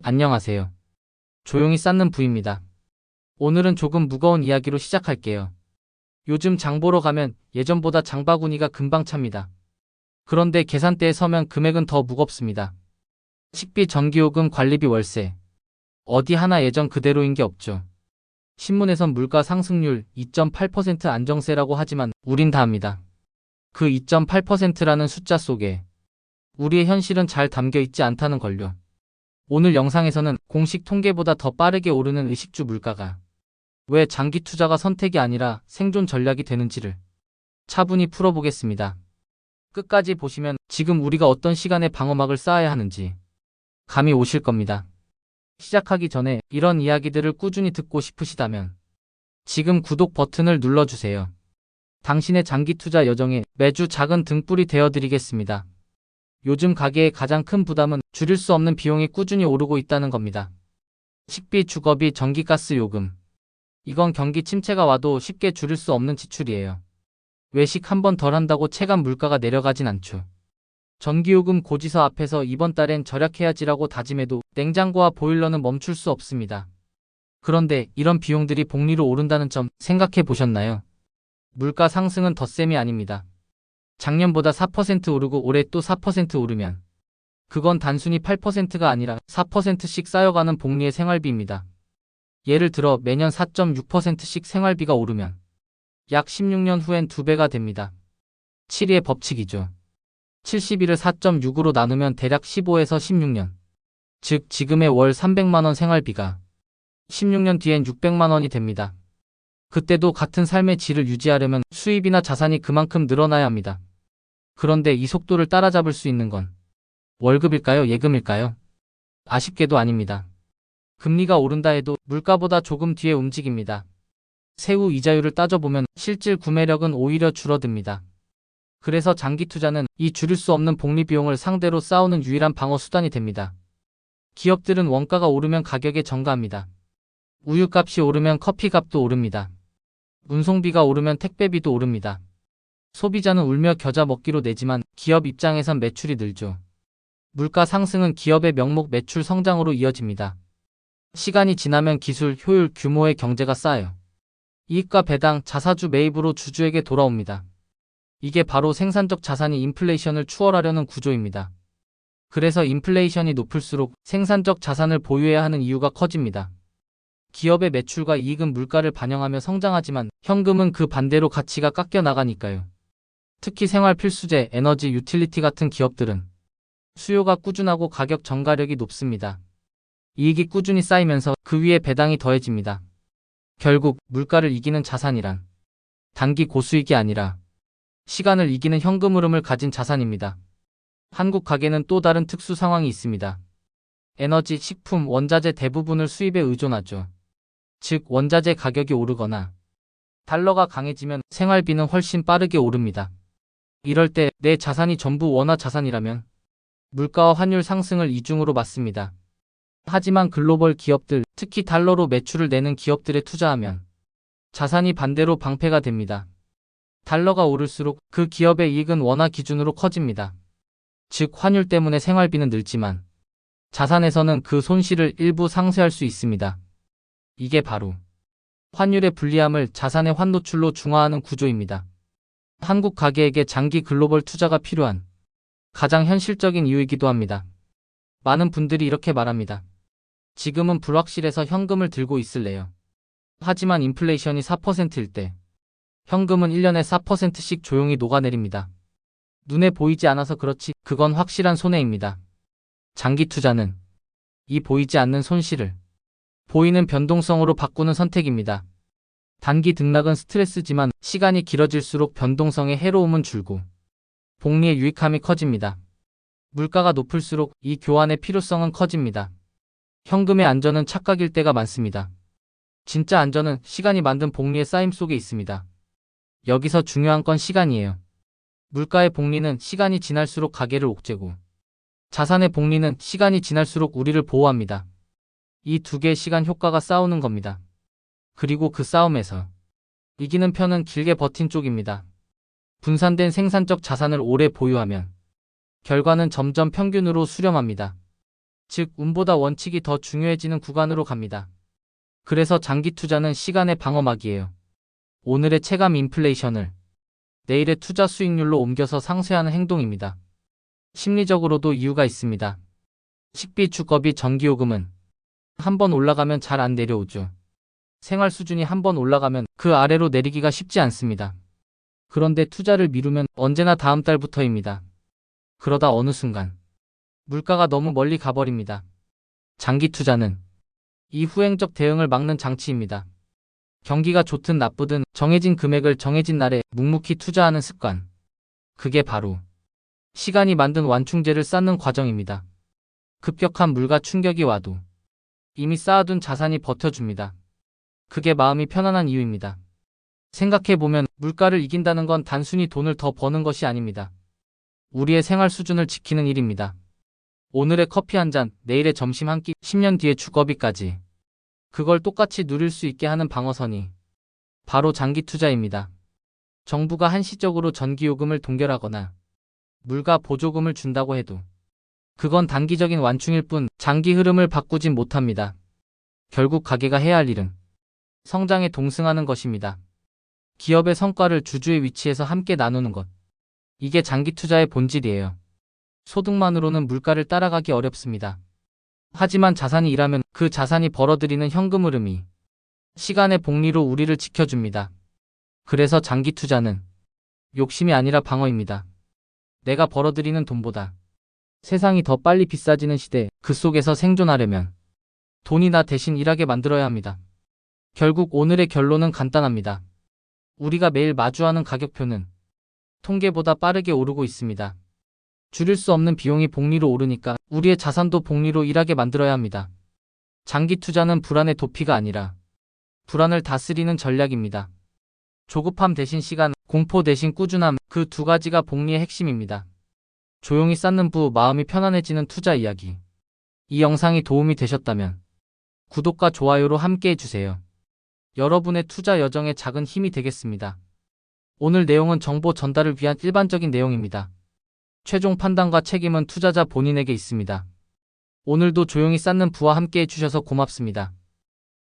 안녕하세요. 조용히 쌓는 부입니다. 오늘은 조금 무거운 이야기로 시작할게요. 요즘 장 보러 가면 예전보다 장바구니가 금방 찹니다. 그런데 계산대에 서면 금액은 더 무겁습니다. 식비, 전기요금, 관리비, 월세. 어디 하나 예전 그대로인 게 없죠. 신문에선 물가 상승률 2.8% 안정세라고 하지만 우린 다 압니다. 그 2.8%라는 숫자 속에 우리의 현실은 잘 담겨 있지 않다는 걸요. 오늘 영상에서는 공식 통계보다 더 빠르게 오르는 의식주 물가가 왜 장기 투자가 선택이 아니라 생존 전략이 되는지를 차분히 풀어보겠습니다. 끝까지 보시면 지금 우리가 어떤 시간에 방어막을 쌓아야 하는지 감이 오실 겁니다. 시작하기 전에 이런 이야기들을 꾸준히 듣고 싶으시다면 지금 구독 버튼을 눌러주세요. 당신의 장기 투자 여정에 매주 작은 등불이 되어드리겠습니다. 요즘 가계의 가장 큰 부담은 줄일 수 없는 비용이 꾸준히 오르고 있다는 겁니다. 식비, 주거비, 전기가스 요금. 이건 경기 침체가 와도 쉽게 줄일 수 없는 지출이에요. 외식 한 번 덜 한다고 체감 물가가 내려가진 않죠. 전기요금 고지서 앞에서 이번 달엔 절약해야지라고 다짐해도 냉장고와 보일러는 멈출 수 없습니다. 그런데 이런 비용들이 복리로 오른다는 점 생각해 보셨나요? 물가 상승은 덧셈이 아닙니다. 작년보다 4% 오르고 올해 또 4% 오르면 그건 단순히 8%가 아니라 4%씩 쌓여가는 복리의 생활비입니다. 예를 들어 매년 4.6%씩 생활비가 오르면 약 16년 후엔 2배가 됩니다. 7의 법칙이죠. 70일을 4.6으로 나누면 대략 15에서 16년. 즉 지금의 월 300만원 생활비가 16년 뒤엔 600만원이 됩니다. 그때도 같은 삶의 질을 유지하려면 수입이나 자산이 그만큼 늘어나야 합니다. 그런데 이 속도를 따라잡을 수 있는 건 월급일까요? 예금일까요? 아쉽게도 아닙니다. 금리가 오른다 해도 물가보다 조금 뒤에 움직입니다. 세후 이자율을 따져보면 실질 구매력은 오히려 줄어듭니다. 그래서 장기 투자는 이 줄일 수 없는 복리 비용을 상대로 싸우는 유일한 방어 수단이 됩니다. 기업들은 원가가 오르면 가격에 전가합니다. 우유값이 오르면 커피값도 오릅니다. 운송비가 오르면 택배비도 오릅니다. 소비자는 울며 겨자 먹기로 내지만 기업 입장에선 매출이 늘죠. 물가 상승은 기업의 명목 매출 성장으로 이어집니다. 시간이 지나면 기술, 효율, 규모의 경제가 쌓여 이익과 배당, 자사주 매입으로 주주에게 돌아옵니다. 이게 바로 생산적 자산이 인플레이션을 추월하려는 구조입니다. 그래서 인플레이션이 높을수록 생산적 자산을 보유해야 하는 이유가 커집니다. 기업의 매출과 이익은 물가를 반영하며 성장하지만 현금은 그 반대로 가치가 깎여 나가니까요. 특히 생활 필수재, 에너지, 유틸리티 같은 기업들은 수요가 꾸준하고 가격 전가력이 높습니다. 이익이 꾸준히 쌓이면서 그 위에 배당이 더해집니다. 결국 물가를 이기는 자산이란 단기 고수익이 아니라 시간을 이기는 현금 흐름을 가진 자산입니다. 한국 가계는 또 다른 특수 상황이 있습니다. 에너지, 식품, 원자재 대부분을 수입에 의존하죠. 즉 원자재 가격이 오르거나 달러가 강해지면 생활비는 훨씬 빠르게 오릅니다. 이럴 때 내 자산이 전부 원화 자산이라면 물가와 환율 상승을 이중으로 맞습니다. 하지만 글로벌 기업들, 특히 달러로 매출을 내는 기업들에 투자하면 자산이 반대로 방패가 됩니다. 달러가 오를수록 그 기업의 이익은 원화 기준으로 커집니다. 즉 환율 때문에 생활비는 늘지만 자산에서는 그 손실을 일부 상쇄할 수 있습니다. 이게 바로 환율의 불리함을 자산의 환노출로 중화하는 구조입니다. 한국 가계에게 장기 글로벌 투자가 필요한 가장 현실적인 이유이기도 합니다. 많은 분들이 이렇게 말합니다. 지금은 불확실해서 현금을 들고 있을래요. 하지만 인플레이션이 4%일 때 현금은 1년에 4%씩 조용히 녹아내립니다. 눈에 보이지 않아서 그렇지 그건 확실한 손해입니다. 장기 투자는 이 보이지 않는 손실을 보이는 변동성으로 바꾸는 선택입니다. 단기 등락은 스트레스지만 시간이 길어질수록 변동성의 해로움은 줄고 복리의 유익함이 커집니다. 물가가 높을수록 이 교환의 필요성은 커집니다. 현금의 안전은 착각일 때가 많습니다. 진짜 안전은 시간이 만든 복리의 쌓임 속에 있습니다. 여기서 중요한 건 시간이에요. 물가의 복리는 시간이 지날수록 가계를 옥죄고 자산의 복리는 시간이 지날수록 우리를 보호합니다. 이 두 개의 시간 효과가 싸우는 겁니다. 그리고 그 싸움에서 이기는 편은 길게 버틴 쪽입니다. 분산된 생산적 자산을 오래 보유하면 결과는 점점 평균으로 수렴합니다. 즉 운보다 원칙이 더 중요해지는 구간으로 갑니다. 그래서 장기 투자는 시간의 방어막이에요. 오늘의 체감 인플레이션을 내일의 투자 수익률로 옮겨서 상쇄하는 행동입니다. 심리적으로도 이유가 있습니다. 식비, 주거비, 전기요금은 한번 올라가면 잘 안 내려오죠. 생활 수준이 한번 올라가면 그 아래로 내리기가 쉽지 않습니다. 그런데 투자를 미루면 언제나 다음 달부터입니다. 그러다 어느 순간 물가가 너무 멀리 가버립니다. 장기 투자는 이 후행적 대응을 막는 장치입니다. 경기가 좋든 나쁘든 정해진 금액을 정해진 날에 묵묵히 투자하는 습관. 그게 바로 시간이 만든 완충제를 쌓는 과정입니다. 급격한 물가 충격이 와도 이미 쌓아둔 자산이 버텨줍니다. 그게 마음이 편안한 이유입니다. 생각해보면 물가를 이긴다는 건 단순히 돈을 더 버는 것이 아닙니다. 우리의 생활 수준을 지키는 일입니다. 오늘의 커피 한 잔, 내일의 점심 한 끼, 10년 뒤의 주거비까지. 그걸 똑같이 누릴 수 있게 하는 방어선이 바로 장기 투자입니다. 정부가 한시적으로 전기요금을 동결하거나 물가 보조금을 준다고 해도 그건 단기적인 완충일 뿐 장기 흐름을 바꾸진 못합니다. 결국 가게가 해야 할 일은 성장에 동승하는 것입니다. 기업의 성과를 주주의 위치에서 함께 나누는 것. 이게 장기 투자의 본질이에요. 소득만으로는 물가를 따라가기 어렵습니다. 하지만 자산이 일하면 그 자산이 벌어들이는 현금 흐름이 시간의 복리로 우리를 지켜줍니다. 그래서 장기 투자는 욕심이 아니라 방어입니다. 내가 벌어들이는 돈보다 세상이 더 빨리 비싸지는 시대, 그 속에서 생존하려면 돈이 나 대신 일하게 만들어야 합니다. 결국 오늘의 결론은 간단합니다. 우리가 매일 마주하는 가격표는 통계보다 빠르게 오르고 있습니다. 줄일 수 없는 비용이 복리로 오르니까 우리의 자산도 복리로 일하게 만들어야 합니다. 장기 투자는 불안의 도피가 아니라 불안을 다스리는 전략입니다. 조급함 대신 시간, 공포 대신 꾸준함, 그 두 가지가 복리의 핵심입니다. 조용히 쌓는 부, 마음이 편안해지는 투자 이야기. 이 영상이 도움이 되셨다면 구독과 좋아요로 함께 해주세요. 여러분의 투자 여정에 작은 힘이 되겠습니다. 오늘 내용은 정보 전달을 위한 일반적인 내용입니다. 최종 판단과 책임은 투자자 본인에게 있습니다. 오늘도 조용히 쌓는 부와 함께 해주셔서 고맙습니다.